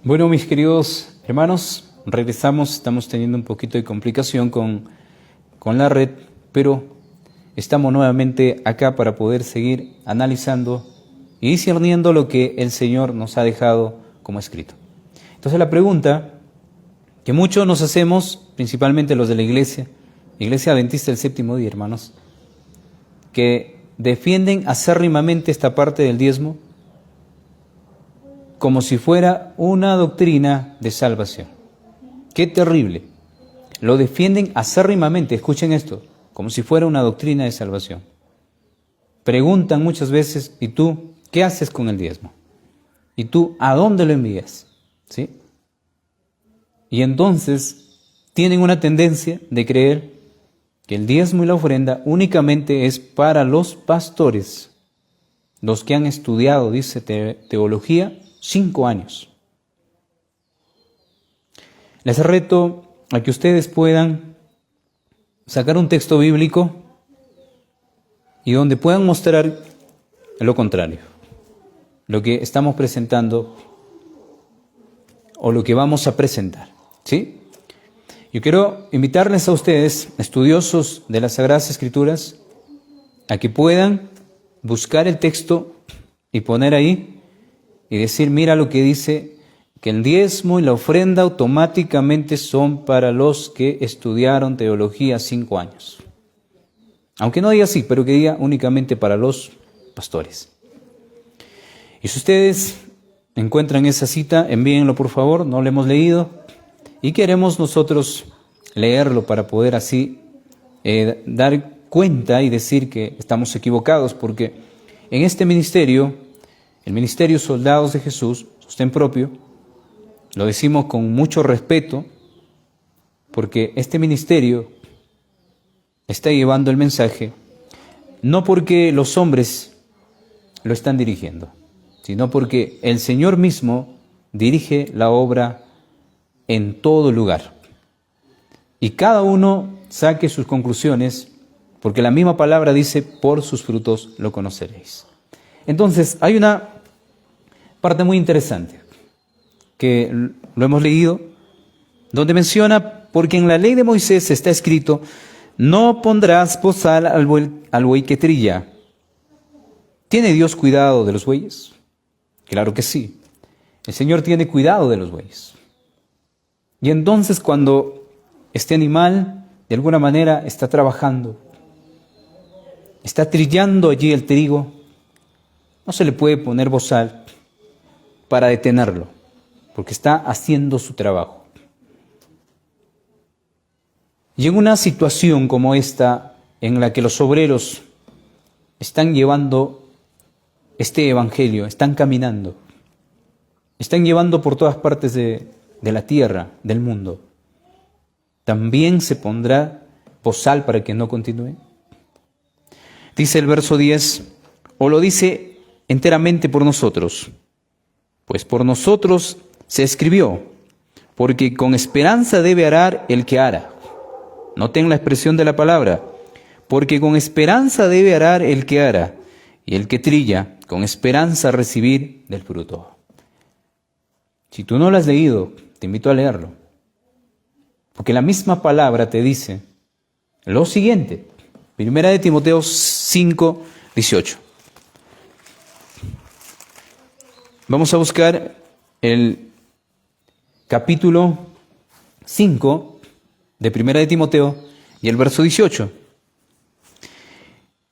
Bueno, mis queridos hermanos, regresamos. Estamos teniendo un poquito de complicación con la red, pero estamos nuevamente acá para poder seguir analizando y discerniendo lo que el Señor nos ha dejado como escrito. Entonces la pregunta que muchos nos hacemos, principalmente los de la Iglesia Adventista del Séptimo Día, hermanos, que defienden acérrimamente esta parte del diezmo como si fuera una doctrina de salvación. ¡Qué terrible! Lo defienden acérrimamente, escuchen esto, como si fuera una doctrina de salvación. Preguntan muchas veces, ¿y tú qué haces con el diezmo? ¿Y tú a dónde lo envías? ¿Sí? Y entonces tienen una tendencia de creer que el diezmo y la ofrenda únicamente es para los pastores, los que han estudiado, dice teología, 5 años. Les reto a que ustedes puedan sacar un texto bíblico y donde puedan mostrar lo contrario, lo que estamos presentando o lo que vamos a presentar, ¿sí? Yo quiero invitarles a ustedes, estudiosos de las Sagradas Escrituras, a que puedan buscar el texto y poner ahí y decir, mira lo que dice, que el diezmo y la ofrenda automáticamente son para los que estudiaron teología 5 años. Aunque no diga así, pero que diga únicamente para los pastores. Y si ustedes encuentran esa cita, envíenlo por favor, no lo hemos leído. Y queremos nosotros leerlo para poder así dar cuenta y decir que estamos equivocados, porque en este ministerio, el ministerio Soldados de Jesús, sostén propio, lo decimos con mucho respeto, porque este ministerio está llevando el mensaje, no porque los hombres lo están dirigiendo, sino porque el Señor mismo dirige la obra en todo lugar. Y cada uno saque sus conclusiones, porque la misma palabra dice, por sus frutos lo conoceréis. Entonces, hay una parte muy interesante, que lo hemos leído, donde menciona, porque en la ley de Moisés está escrito, no pondrás bozal al buey que trilla. ¿Tiene Dios cuidado de los bueyes? Claro que sí. El Señor tiene cuidado de los bueyes. Y entonces cuando este animal de alguna manera está trabajando, está trillando allí el trigo, no se le puede poner bozal para detenerlo, porque está haciendo su trabajo. Y en una situación como esta, en la que los obreros están llevando este evangelio, están caminando, están llevando por todas partes de la tierra, del mundo, ¿también se pondrá bozal para que no continúe? Dice el verso 10, o lo dice enteramente por nosotros, pues por nosotros se escribió, porque con esperanza debe arar el que ara. Noten la expresión de la palabra, porque con esperanza debe arar el que ara, y el que trilla, con esperanza recibir del fruto. Si tú no lo has leído, te invito a leerlo, porque la misma palabra te dice lo siguiente, 1 Timoteo 5, 18. Vamos a buscar el capítulo 5 de 1 Timoteo y el verso 18.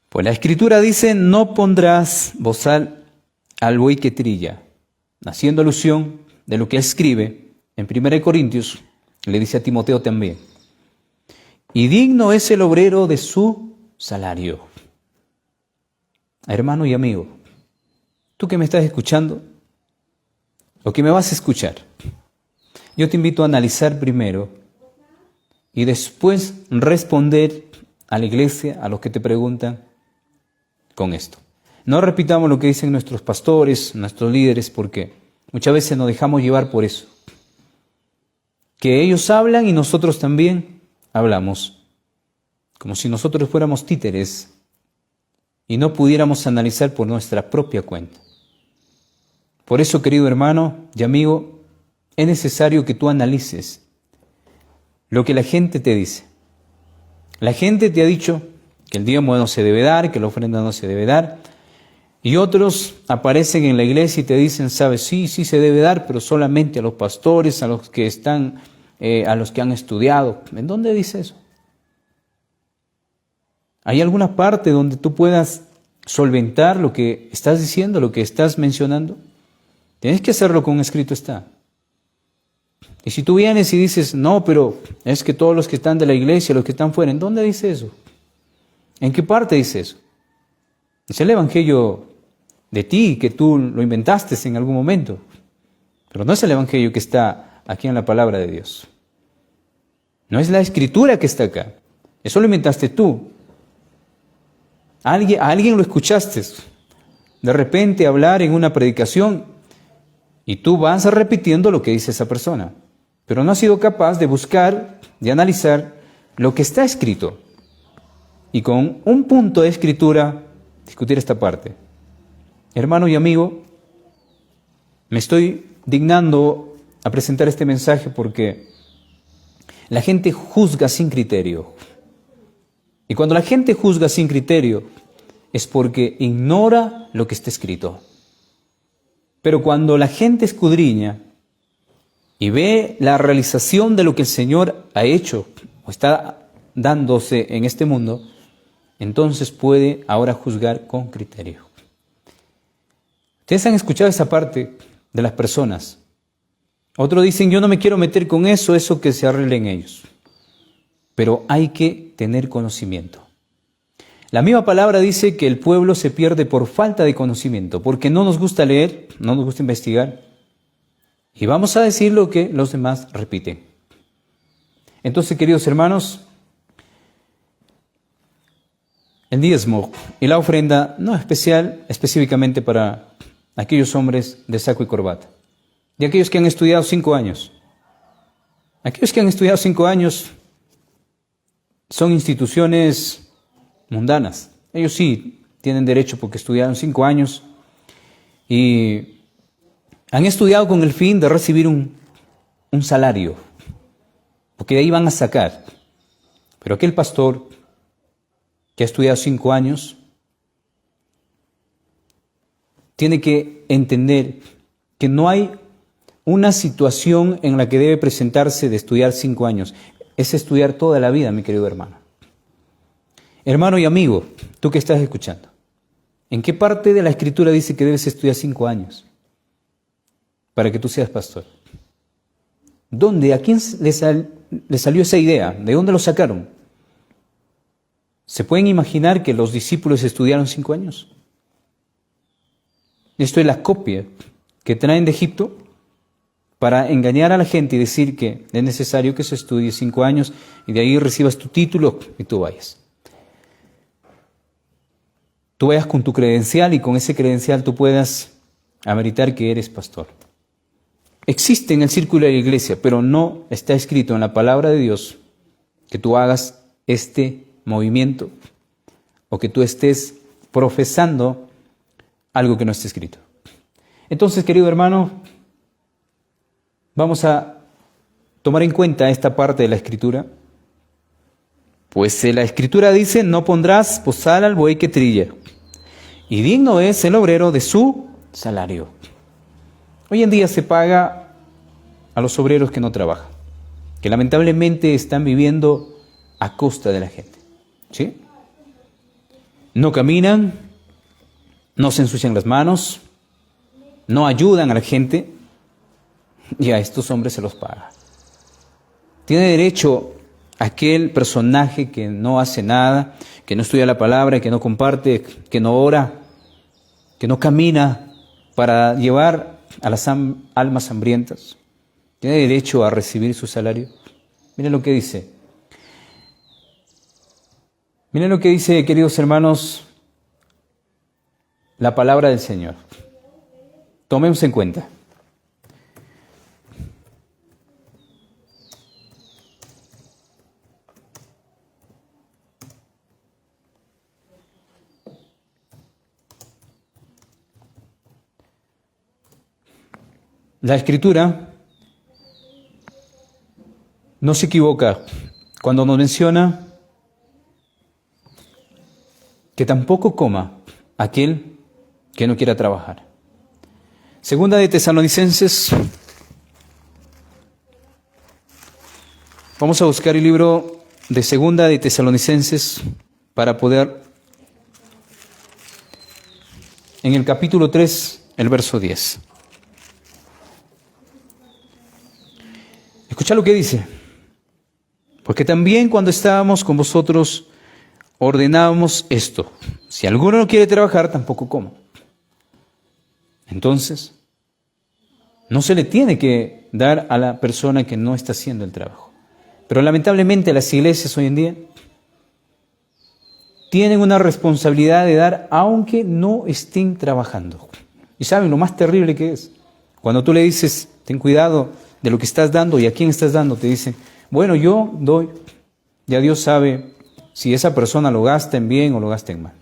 Pues la Escritura dice, no pondrás bozal al buey que trilla, haciendo alusión de lo que él escribe en 1 Corintios, le dice a Timoteo también. Y digno es el obrero de su salario. Hermano y amigo, tú que me estás escuchando, o que me vas a escuchar, yo te invito a analizar primero y después responder a la iglesia, a los que te preguntan, con esto. No repitamos lo que dicen nuestros pastores, nuestros líderes, porque muchas veces nos dejamos llevar por eso. Que ellos hablan y nosotros también hablamos, como si nosotros fuéramos títeres y no pudiéramos analizar por nuestra propia cuenta. Por eso, querido hermano y amigo, es necesario que tú analices lo que la gente te dice. La gente te ha dicho que el diezmo no se debe dar, que la ofrenda no se debe dar, y otros aparecen en la iglesia y te dicen, sabes, sí se debe dar, pero solamente a los pastores, a los que están, a los que han estudiado. ¿En dónde dice eso? ¿Hay alguna parte donde tú puedas solventar lo que estás diciendo, lo que estás mencionando? Tienes que hacerlo con escrito está. Y si tú vienes y dices, no, pero es que todos los que están de la iglesia, los que están fuera, ¿en dónde dice eso? ¿En qué parte dice eso? Es el evangelio de ti, que tú lo inventaste en algún momento. Pero no es el evangelio que está aquí en la palabra de Dios. No es la escritura que está acá. Eso lo inventaste tú. A alguien lo escuchaste de repente hablar en una predicación y tú vas repitiendo lo que dice esa persona. Pero no has sido capaz de buscar, de analizar lo que está escrito. Y con un punto de escritura discutir esta parte. Hermano y amigo, me estoy dignando a presentar este mensaje porque la gente juzga sin criterio. Y cuando la gente juzga sin criterio es porque ignora lo que está escrito. Pero cuando la gente escudriña y ve la realización de lo que el Señor ha hecho o está dándose en este mundo, entonces puede ahora juzgar con criterio. Ustedes han escuchado esa parte de las personas. Otros dicen, yo no me quiero meter con eso que se arreglen ellos. Pero hay que tener conocimiento. La misma palabra dice que el pueblo se pierde por falta de conocimiento, porque no nos gusta leer, no nos gusta investigar, y vamos a decir lo que los demás repiten. Entonces, queridos hermanos, el diezmo y la ofrenda no es específicamente para aquellos hombres de saco y corbata, de aquellos que han estudiado 5 años. Aquellos que han estudiado 5 años son instituciones mundanas. Ellos sí tienen derecho porque estudiaron 5 años y han estudiado con el fin de recibir un salario, porque de ahí van a sacar. Pero aquel pastor que ha estudiado 5 años tiene que entender que no hay una situación en la que debe presentarse de estudiar 5 años. Es estudiar toda la vida, mi querido hermano. Hermano y amigo, tú que estás escuchando, ¿en qué parte de la Escritura dice que debes estudiar 5 años para que tú seas pastor? ¿Dónde? ¿A quién le salió esa idea? ¿De dónde lo sacaron? ¿Se pueden imaginar que los discípulos estudiaron 5 años? Esto es la copia que traen de Egipto para engañar a la gente y decir que es necesario que se estudie 5 años y de ahí recibas tu título y tú vayas. Tú vayas con tu credencial y con ese credencial tú puedas ameritar que eres pastor. Existe en el círculo de la iglesia, pero no está escrito en la palabra de Dios que tú hagas este movimiento o que tú estés profesando algo que no esté escrito. Entonces, querido hermano, vamos a tomar en cuenta esta parte de la Escritura. Pues la Escritura dice, no pondrás bozal al buey que trilla, y digno es el obrero de su salario. Hoy en día se paga a los obreros que no trabajan, que lamentablemente están viviendo a costa de la gente. ¿Sí? No caminan, no se ensucian las manos, no ayudan a la gente, y a estos hombres se los paga. Tiene derecho aquel personaje que no hace nada, que no estudia la palabra, que no comparte, que no ora, que no camina para llevar a las almas hambrientas. Tiene derecho a recibir su salario. Miren lo que dice. Miren lo que dice, queridos hermanos, la palabra del Señor. Tomemos en cuenta. La Escritura no se equivoca cuando nos menciona que tampoco coma aquel que no quiera trabajar. Segunda de Tesalonicenses. Vamos a buscar el libro de Segunda de Tesalonicenses para poder, en el capítulo 3, el verso 10. Escucha lo que dice. Porque también cuando estábamos con vosotros ordenábamos esto: si alguno no quiere trabajar, tampoco coma. Entonces, no se le tiene que dar a la persona que no está haciendo el trabajo. Pero lamentablemente las iglesias hoy en día tienen una responsabilidad de dar aunque no estén trabajando. ¿Y saben lo más terrible que es? Cuando tú le dices, ten cuidado de lo que estás dando y a quién estás dando, te dicen, bueno, yo doy, ya Dios sabe si esa persona lo gasta en bien o lo gasta en mal.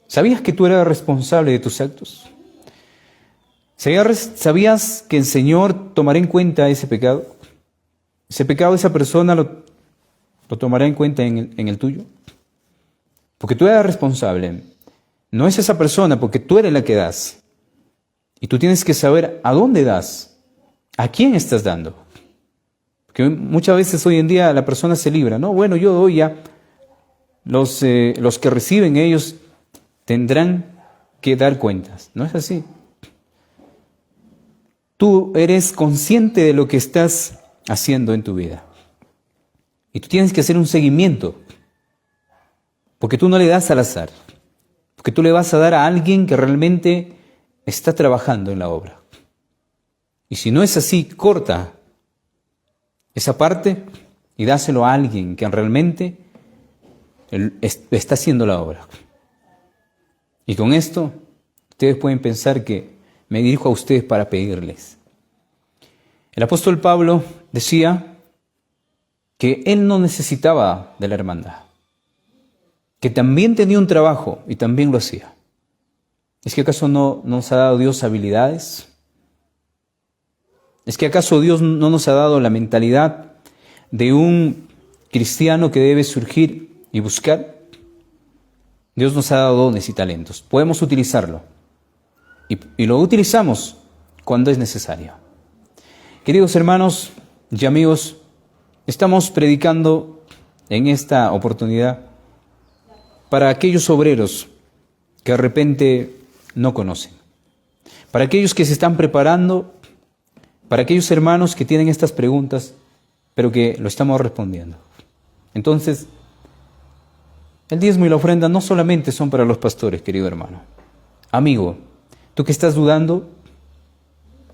¿Sabías que tú eras responsable de tus actos? ¿Sabías que el Señor tomará en cuenta ese pecado? Ese pecado de esa persona lo tomará en cuenta en el tuyo. Porque tú eres responsable. No es esa persona, porque tú eres la que das. Y tú tienes que saber a dónde das, a quién estás dando. Porque muchas veces hoy en día la persona se libra, ¿no? Bueno, yo doy ya. Los que reciben, ellos tendrán que dar cuentas. No es así. Tú eres consciente de lo que estás haciendo en tu vida. Y tú tienes que hacer un seguimiento. Porque tú no le das al azar. Porque tú le vas a dar a alguien que realmente está trabajando en la obra. Y si no es así, corta esa parte y dáselo a alguien que realmente está haciendo la obra. Y con esto, ustedes pueden pensar que me dirijo a ustedes para pedirles. El apóstol Pablo decía que él no necesitaba de la hermandad, que también tenía un trabajo y también lo hacía. ¿Es que acaso no nos ha dado Dios habilidades? ¿Es que acaso Dios no nos ha dado la mentalidad de un cristiano que debe surgir y buscar? Dios nos ha dado dones y talentos. Podemos utilizarlo. Y lo utilizamos cuando es necesario. Queridos hermanos y amigos, estamos predicando en esta oportunidad para aquellos obreros que de repente no conocen, para aquellos que se están preparando, para aquellos hermanos que tienen estas preguntas, pero que lo estamos respondiendo. Entonces, el diezmo y la ofrenda no solamente son para los pastores, querido hermano. Amigo, tú que estás dudando,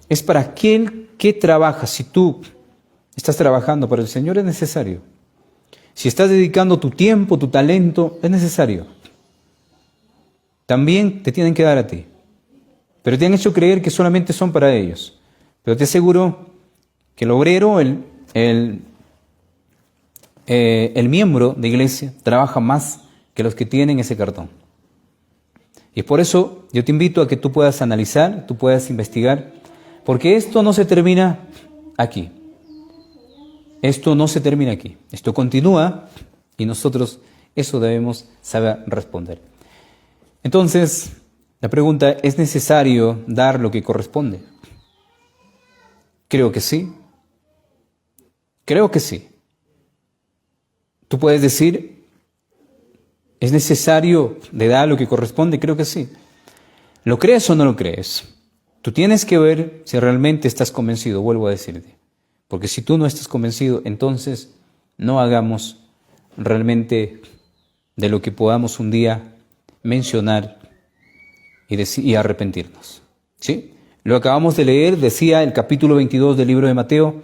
es para aquel que trabaja. Si tú estás trabajando para el Señor, es necesario. Si estás dedicando tu tiempo, tu talento, es necesario. También te tienen que dar a ti. Pero te han hecho creer que solamente son para ellos. Pero te aseguro que el obrero, el miembro de iglesia, trabaja más que los que tienen ese cartón. Y por eso yo te invito a que tú puedas analizar, tú puedas investigar, porque esto no se termina aquí. Esto no se termina aquí. Esto continúa y nosotros eso debemos saber responder. Entonces, la pregunta, ¿es necesario dar lo que corresponde? Creo que sí. Creo que sí. Tú puedes decir, ¿es necesario de dar lo que corresponde? Creo que sí. ¿Lo crees o no lo crees? Tú tienes que ver si realmente estás convencido, vuelvo a decirte. Porque si tú no estás convencido, entonces no hagamos realmente de lo que podamos un día mencionar y arrepentirnos. ¿Sí? Lo acabamos de leer, decía el capítulo 22 del libro de Mateo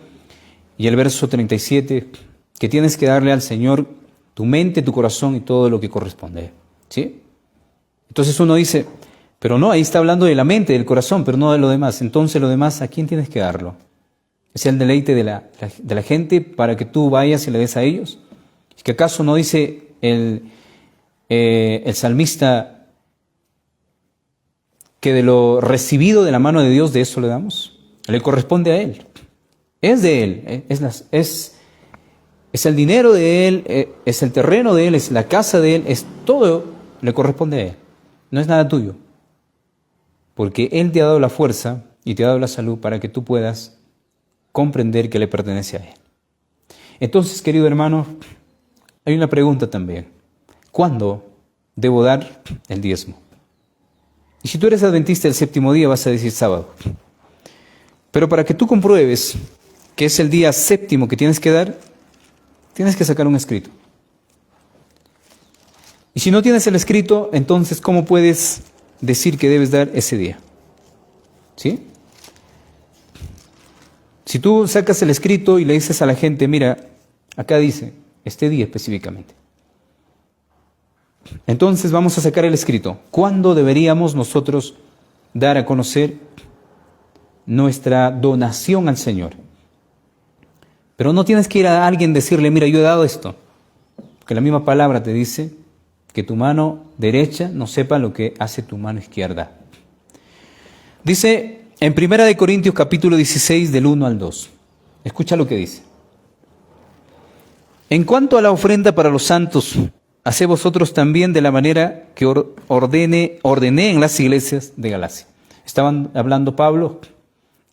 y el verso 37, que tienes que darle al Señor tu mente, tu corazón y todo lo que corresponde. ¿Sí? Entonces uno dice, pero no, ahí está hablando de la mente, del corazón, pero no de lo demás. Entonces lo demás, ¿a quién tienes que darlo? ¿Es el deleite de la gente para que tú vayas y le des a ellos? ¿Es que acaso no dice el salmista que de lo recibido de la mano de Dios, de eso le damos? Le corresponde a Él. Es de Él. Es el dinero de Él, es el terreno de Él, es la casa de Él, es todo le corresponde a Él. No es nada tuyo. Porque Él te ha dado la fuerza y te ha dado la salud para que tú puedas comprender que le pertenece a Él. Entonces, querido hermano, hay una pregunta también. ¿Cuándo debo dar el diezmo? Y si tú eres adventista del séptimo día, vas a decir sábado. Pero para que tú compruebes que es el día séptimo que tienes que dar, tienes que sacar un escrito. Y si no tienes el escrito, entonces, ¿cómo puedes decir que debes dar ese día? ¿Sí? Si tú sacas el escrito y le dices a la gente, mira, acá dice, este día específicamente. Entonces vamos a sacar el escrito. ¿Cuándo deberíamos nosotros dar a conocer nuestra donación al Señor? Pero no tienes que ir a alguien y decirle, mira, yo he dado esto. Porque la misma palabra te dice que tu mano derecha no sepa lo que hace tu mano izquierda. Dice en 1 Corintios capítulo 16 del 1 al 2. Escucha lo que dice. En cuanto a la ofrenda para los santos, haced vosotros también de la manera que ordené en las iglesias de Galacia. Estaban hablando Pablo,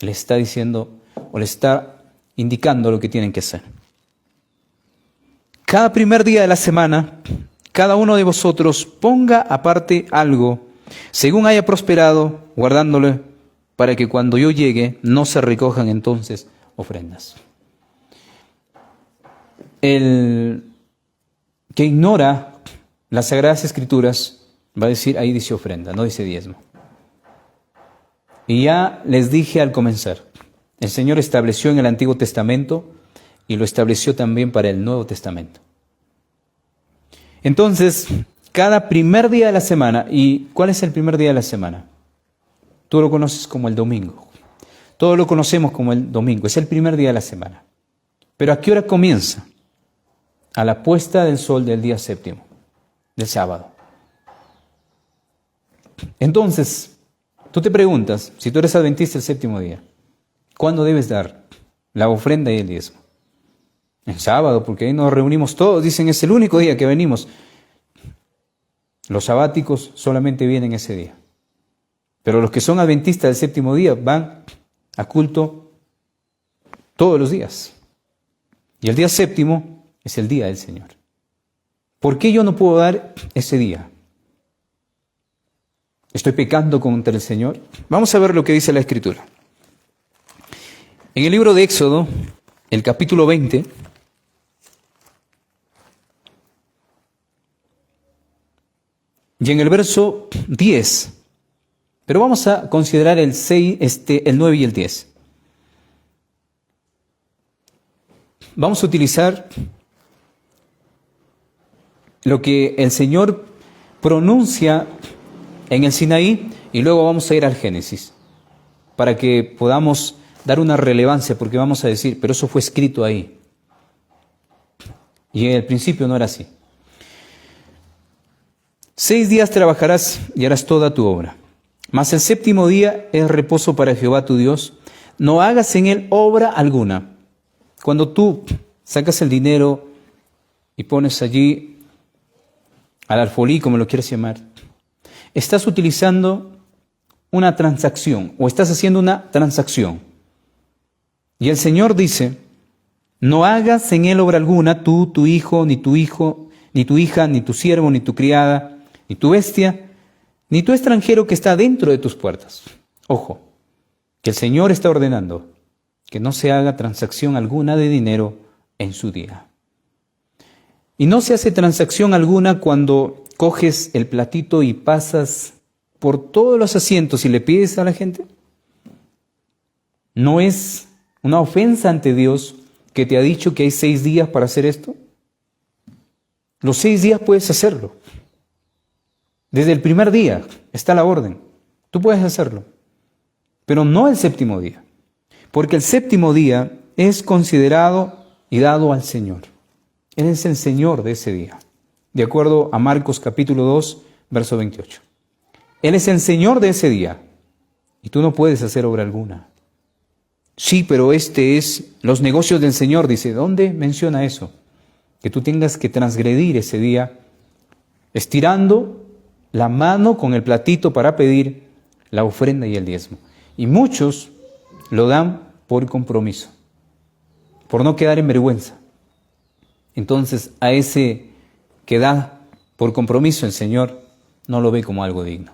le está diciendo o le está indicando lo que tienen que hacer. Cada primer día de la semana, cada uno de vosotros ponga aparte algo, según haya prosperado, guardándolo, para que cuando yo llegue no se recojan entonces ofrendas. El que ignora las Sagradas Escrituras va a decir, ahí dice ofrenda, no dice diezmo. Y ya les dije al comenzar, el Señor estableció en el Antiguo Testamento y lo estableció también para el Nuevo Testamento. Entonces, cada primer día de la semana, ¿y cuál es el primer día de la semana? Tú lo conoces como el domingo. Todos lo conocemos como el domingo, es el primer día de la semana. Pero ¿a qué hora comienza? A la puesta del sol del día séptimo, del sábado. Entonces, tú te preguntas, si tú eres adventista el séptimo día, ¿cuándo debes dar la ofrenda y el diezmo? En sábado, porque ahí nos reunimos todos, dicen es el único día que venimos. Los sabáticos solamente vienen ese día. Pero los que son adventistas del séptimo día van a culto todos los días. Y el día séptimo es el día del Señor. ¿Por qué yo no puedo dar ese día? ¿Estoy pecando contra el Señor? Vamos a ver lo que dice la Escritura. En el libro de Éxodo, el capítulo 20, y en el verso 10, pero vamos a considerar el 9 y el 10. Vamos a utilizar lo que el Señor pronuncia en el Sinaí y luego vamos a ir al Génesis para que podamos dar una relevancia, porque vamos a decir, pero eso fue escrito ahí. Y en el principio no era así. 6 días trabajarás y harás toda tu obra. Mas el séptimo día es reposo para Jehová tu Dios. No hagas en él obra alguna. Cuando tú sacas el dinero y pones allí al alfolí, como lo quieras llamar, estás utilizando una transacción o estás haciendo una transacción. Y el Señor dice, no hagas en él obra alguna, tú, tu hijo, ni tu hija, ni tu siervo, ni tu criada, ni tu bestia, ni tu extranjero que está dentro de tus puertas. Ojo, que el Señor está ordenando que no se haga transacción alguna de dinero en su día. Y no se hace transacción alguna cuando coges el platito y pasas por todos los asientos y le pides a la gente. ¿No es una ofensa ante Dios que te ha dicho que hay 6 días para hacer esto? Los 6 días puedes hacerlo. Desde el primer día está la orden. Tú puedes hacerlo. Pero no el séptimo día. Porque el séptimo día es considerado y dado al Señor. Él es el Señor de ese día. De acuerdo a Marcos capítulo 2, verso 28. Él es el Señor de ese día. Y tú no puedes hacer obra alguna. Sí, pero este es los negocios del Señor. Dice, ¿dónde menciona eso? que tú tengas que transgredir ese día, estirando la mano con el platito para pedir la ofrenda y el diezmo. Y muchos lo dan por compromiso, por no quedar en vergüenza. Entonces, a ese que da por compromiso el Señor no lo ve como algo digno.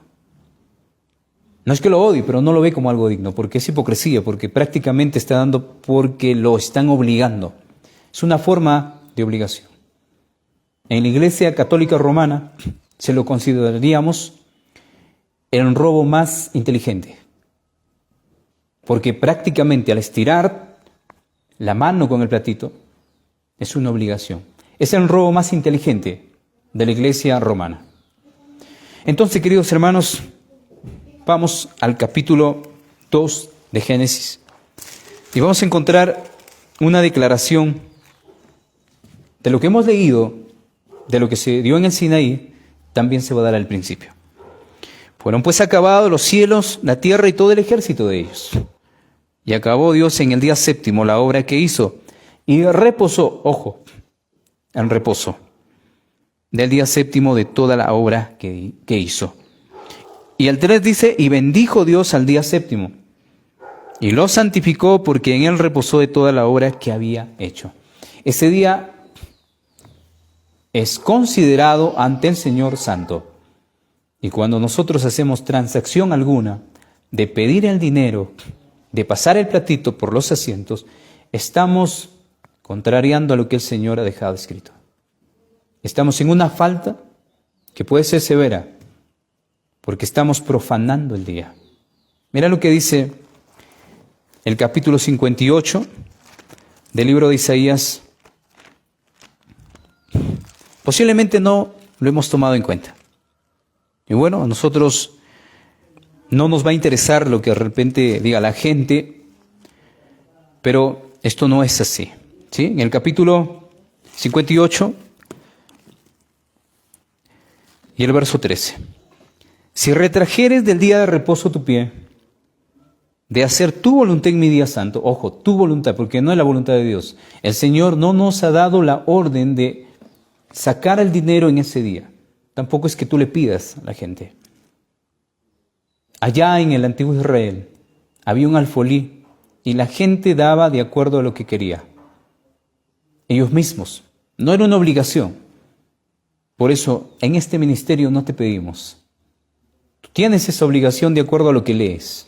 No es que lo odie, pero no lo ve como algo digno, porque es hipocresía, porque prácticamente está dando porque lo están obligando. Es una forma de obligación. En la Iglesia Católica Romana se lo consideraríamos el robo más inteligente, porque prácticamente al estirar la mano con el platito es una obligación. Es el robo más inteligente de la Iglesia romana. Entonces, queridos hermanos, vamos al capítulo 2 de Génesis y vamos a encontrar una declaración de lo que hemos leído, de lo que se dio en el Sinaí, también se va a dar al principio. Fueron pues acabados los cielos, la tierra y todo el ejército de ellos. Y acabó Dios en el día séptimo la obra que hizo y reposó, ojo, en reposo, del día séptimo de toda la obra que hizo. Y el 3 dice, y bendijo Dios al día séptimo, y lo santificó porque en él reposó de toda la obra que había hecho. Ese día es considerado ante el Señor santo. Y cuando nosotros hacemos transacción alguna de pedir el dinero, de pasar el platito por los asientos, estamos contrariando a lo que el Señor ha dejado escrito. Estamos en una falta que puede ser severa, porque estamos profanando el día. Mira lo que dice el capítulo 58 del libro de Isaías. Posiblemente no lo hemos tomado en cuenta. Y bueno, a nosotros no nos va a interesar lo que de repente diga la gente, pero esto no es así, ¿sí? En el capítulo 58 y el verso 13. Si retrajeres del día de reposo tu pie, de hacer tu voluntad en mi día santo, ojo, tu voluntad, porque no es la voluntad de Dios. El Señor no nos ha dado la orden de sacar el dinero en ese día. Tampoco es que tú le pidas a la gente. Allá en el antiguo Israel había un alfolí y la gente daba de acuerdo a lo que quería. Ellos mismos. No era una obligación. Por eso, en este ministerio no te pedimos. Tú tienes esa obligación de acuerdo a lo que lees.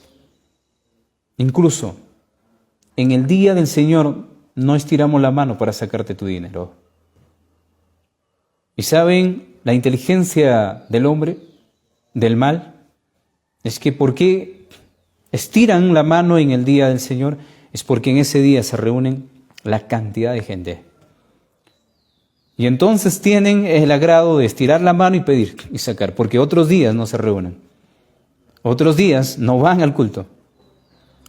Incluso, en el día del Señor no estiramos la mano para sacarte tu dinero. ¿Y saben la inteligencia del hombre, del mal? Es que ¿por qué estiran la mano en el día del Señor? Es porque en ese día se reúnen la cantidad de gente. Y entonces tienen el agrado de estirar la mano y pedir y sacar, porque otros días no se reúnen. Otros días no van al culto.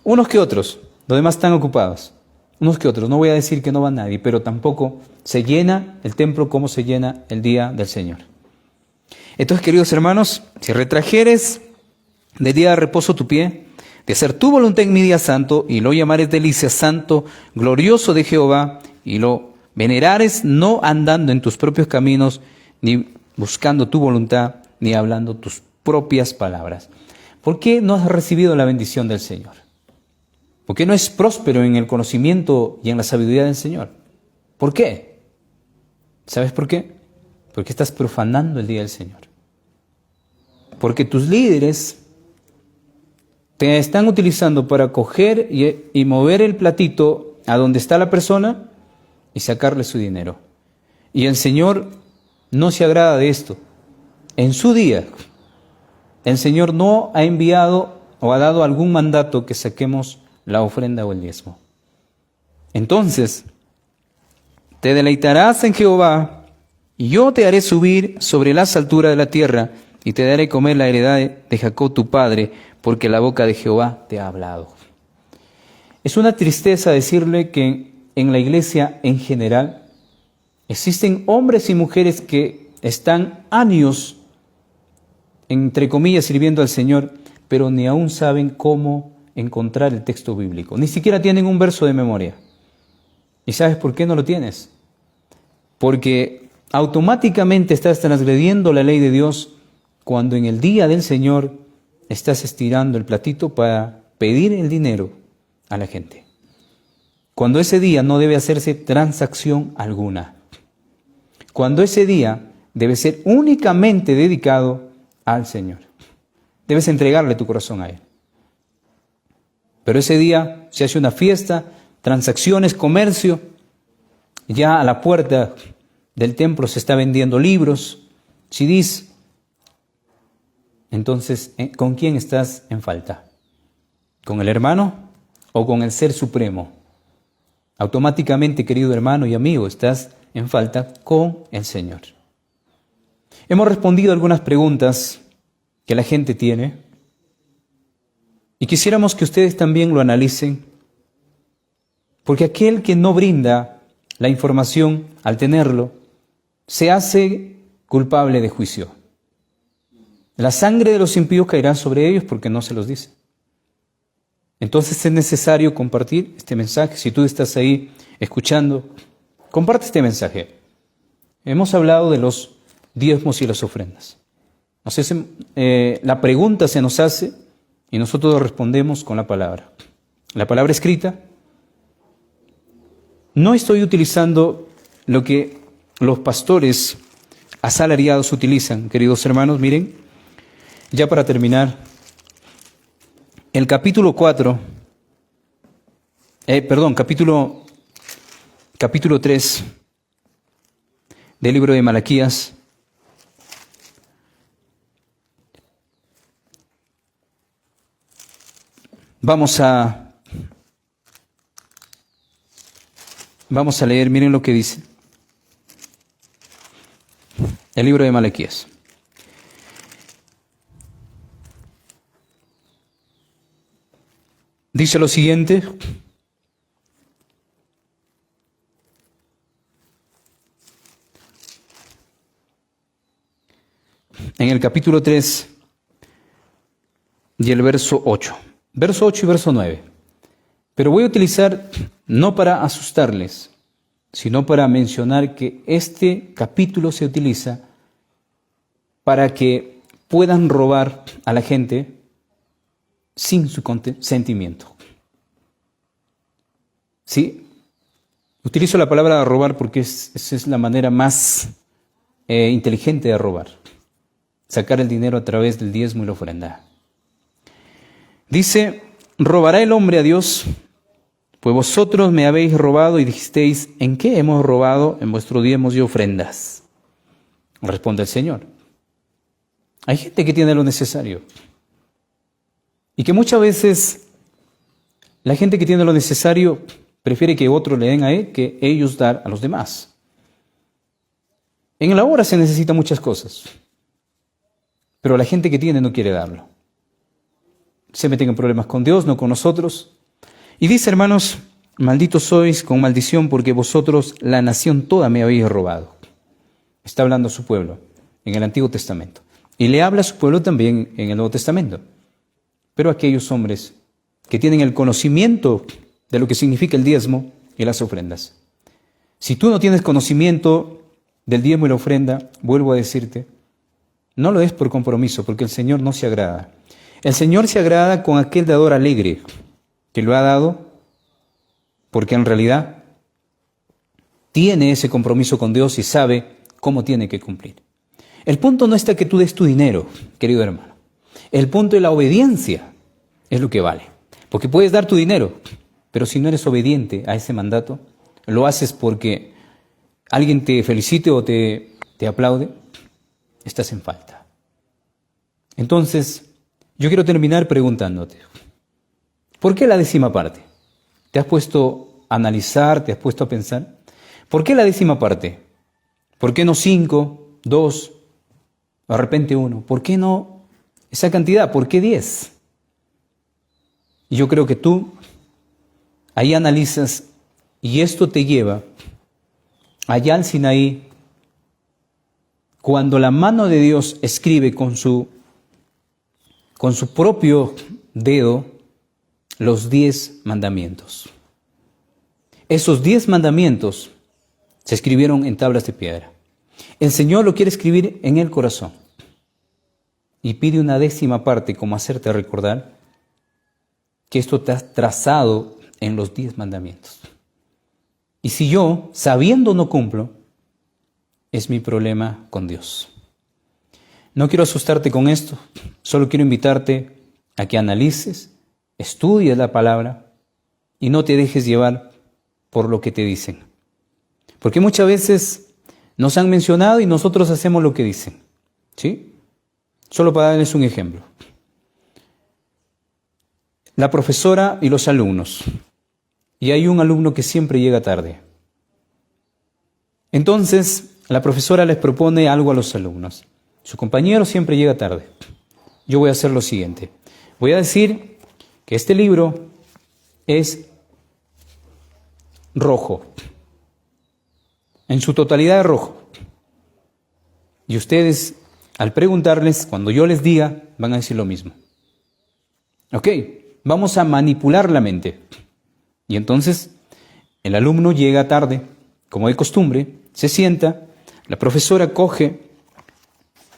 Unos que otros, los demás están ocupados. Unos que otros, no voy a decir que no va nadie, pero tampoco se llena el templo como se llena el día del Señor. Entonces, queridos hermanos, si retrajeres del día de reposo tu pie, de hacer tu voluntad en mi día santo, y lo llamares delicia santo, glorioso de Jehová, y lo venerares no andando en tus propios caminos, ni buscando tu voluntad, ni hablando tus propias palabras. ¿Por qué no has recibido la bendición del Señor? ¿Por qué no es próspero en el conocimiento y en la sabiduría del Señor? ¿Por qué? ¿Sabes por qué? Porque estás profanando el día del Señor. Porque tus líderes te están utilizando para coger y mover el platito a donde está la persona y sacarle su dinero. Y el Señor no se agrada de esto. En su día, el Señor no ha enviado o ha dado algún mandato que saquemos la ofrenda o el diezmo. Entonces, te deleitarás en Jehová, y yo te haré subir sobre las alturas de la tierra, y te daré comer la heredad de Jacob tu padre, porque la boca de Jehová te ha hablado. Es una tristeza decirle que en la iglesia en general existen hombres y mujeres que están años, entre comillas, sirviendo al Señor, pero ni aún saben cómo encontrar el texto bíblico. Ni siquiera tienen un verso de memoria. ¿Y sabes por qué no lo tienes? porque automáticamente estás transgrediendo la ley de Dios cuando en el día del Señor estás estirando el platito para pedir el dinero a la gente. Cuando ese día no debe hacerse transacción alguna. Cuando ese día debe ser únicamente dedicado al Señor. Debes entregarle tu corazón a Él. Pero ese día se hace una fiesta, transacciones, comercio. Ya a la puerta del templo se está vendiendo libros, CDs. Entonces, ¿con quién estás en falta? ¿Con el hermano o con el Ser Supremo? Automáticamente, querido hermano y amigo, estás en falta con el Señor. Hemos respondido algunas preguntas que la gente tiene y quisiéramos que ustedes también lo analicen, porque aquel que no brinda la información al tenerlo se hace culpable de juicio. La sangre de los impíos caerá sobre ellos porque no se los dice. Entonces es necesario compartir este mensaje. Si tú estás ahí escuchando, comparte este mensaje. Hemos hablado de los diezmos y las ofrendas. La pregunta se nos hace y nosotros respondemos con la palabra. La palabra escrita. No estoy utilizando lo que los pastores asalariados utilizan, queridos hermanos. Miren, ya para terminar, el capítulo 3 del libro de Malaquías. Vamos a leer, miren lo que dice el libro de Malaquías. Dice lo siguiente: en el capítulo 3 y el verso 8. Verso 8 y verso 9. Pero voy a utilizar, no para asustarles, sino para mencionar que este capítulo se utiliza para que puedan robar a la gente sin su consentimiento. ¿Sí? Utilizo la palabra robar porque esa es la manera más inteligente de robar. Sacar el dinero a través del diezmo y la ofrenda. Dice: ¿robará el hombre a Dios? Pues vosotros me habéis robado y dijisteis: ¿en qué hemos robado? En vuestros diezmos y ofrendas. Responde el Señor: hay gente que tiene lo necesario. Y que muchas veces la gente que tiene lo necesario prefiere que otros le den a él que ellos dar a los demás. En la obra se necesitan muchas cosas, pero la gente que tiene no quiere darlo. Se meten en problemas con Dios, no con nosotros. Y dice, hermanos, malditos sois con maldición porque vosotros la nación toda me habéis robado. Está hablando a su pueblo en el Antiguo Testamento. Y le habla a su pueblo también en el Nuevo Testamento. Pero aquellos hombres que tienen el conocimiento de lo que significa el diezmo y las ofrendas. Si tú no tienes conocimiento del diezmo y la ofrenda, vuelvo a decirte, no lo des por compromiso, porque el Señor no se agrada. El Señor se agrada con aquel dador alegre que lo ha dado, porque en realidad tiene ese compromiso con Dios y sabe cómo tiene que cumplir. El punto no está que tú des tu dinero, querido hermano. El punto de la obediencia es lo que vale. Porque puedes dar tu dinero, pero si no eres obediente a ese mandato, lo haces porque alguien te felicite o te aplaude, estás en falta. Entonces, yo quiero terminar preguntándote, ¿por qué la 10ª parte? ¿Te has puesto a analizar, te has puesto a pensar? ¿Por qué la 10ª parte? ¿Por qué no 5, 2, o de repente 1? ¿Por qué no esa cantidad? ¿Por qué 10? Y yo creo que tú ahí analizas y esto te lleva allá al Sinaí, cuando la mano de Dios escribe con su propio dedo los 10 mandamientos. Esos 10 mandamientos se escribieron en tablas de piedra. El Señor lo quiere escribir en el corazón. Y pide una 10ª parte como hacerte recordar que esto te has trazado en los 10 mandamientos. Y si yo, sabiendo, no cumplo, es mi problema con Dios. No quiero asustarte con esto, solo quiero invitarte a que analices, estudies la palabra y no te dejes llevar por lo que te dicen. Porque muchas veces nos han mencionado y nosotros hacemos lo que dicen. ¿Sí? Solo para darles un ejemplo. La profesora y los alumnos. Y hay un alumno que siempre llega tarde. Entonces, la profesora les propone algo a los alumnos. Su compañero siempre llega tarde. Yo voy a hacer lo siguiente. Voy a decir que este libro es rojo. En su totalidad es rojo. Y ustedes, al preguntarles, cuando yo les diga, van a decir lo mismo. ¿Ok? Vamos a manipular la mente. Y entonces, el alumno llega tarde, como de costumbre, se sienta, la profesora coge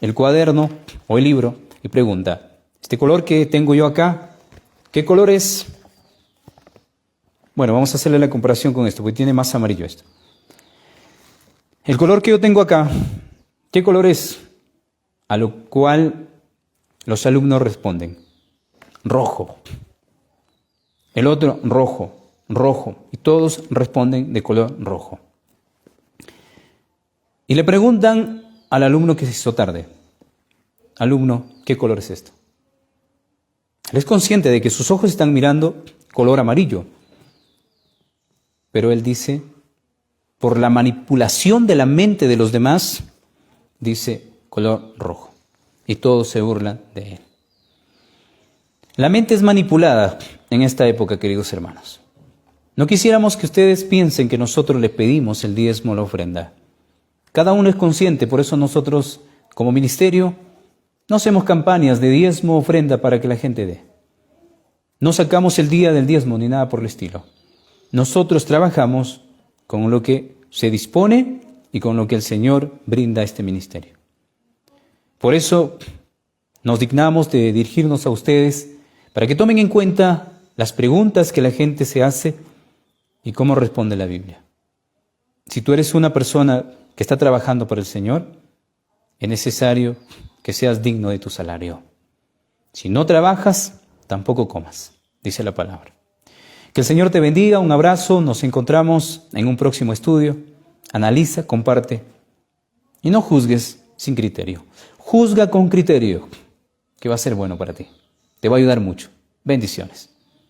el cuaderno o el libro y pregunta, ¿este color que tengo yo acá, qué color es? Bueno, vamos a hacerle la comparación con esto, porque tiene más amarillo esto. El color que yo tengo acá, ¿qué color es? A lo cual los alumnos responden, rojo. El otro, rojo, rojo. Y todos responden de color rojo. Y le preguntan al alumno que se hizo tarde, alumno, ¿qué color es esto? Él es consciente de que sus ojos están mirando color amarillo. Pero él dice, por la manipulación de la mente de los demás, dice color rojo. Y todos se burlan de él. La mente es manipulada en esta época, queridos hermanos. No quisiéramos que ustedes piensen que nosotros le pedimos el diezmo o la ofrenda. Cada uno es consciente, por eso nosotros, como ministerio, no hacemos campañas de diezmo o ofrenda para que la gente dé. No sacamos el día del diezmo ni nada por el estilo. Nosotros trabajamos con lo que se dispone y con lo que el Señor brinda a este ministerio. Por eso nos dignamos de dirigirnos a ustedes para que tomen en cuenta las preguntas que la gente se hace y cómo responde la Biblia. Si tú eres una persona que está trabajando para el Señor, es necesario que seas digno de tu salario. Si no trabajas, tampoco comas, dice la palabra. Que el Señor te bendiga, un abrazo, nos encontramos en un próximo estudio. Analiza, comparte y no juzgues sin criterio. Juzga con criterio, que va a ser bueno para ti. Te va a ayudar mucho. Bendiciones.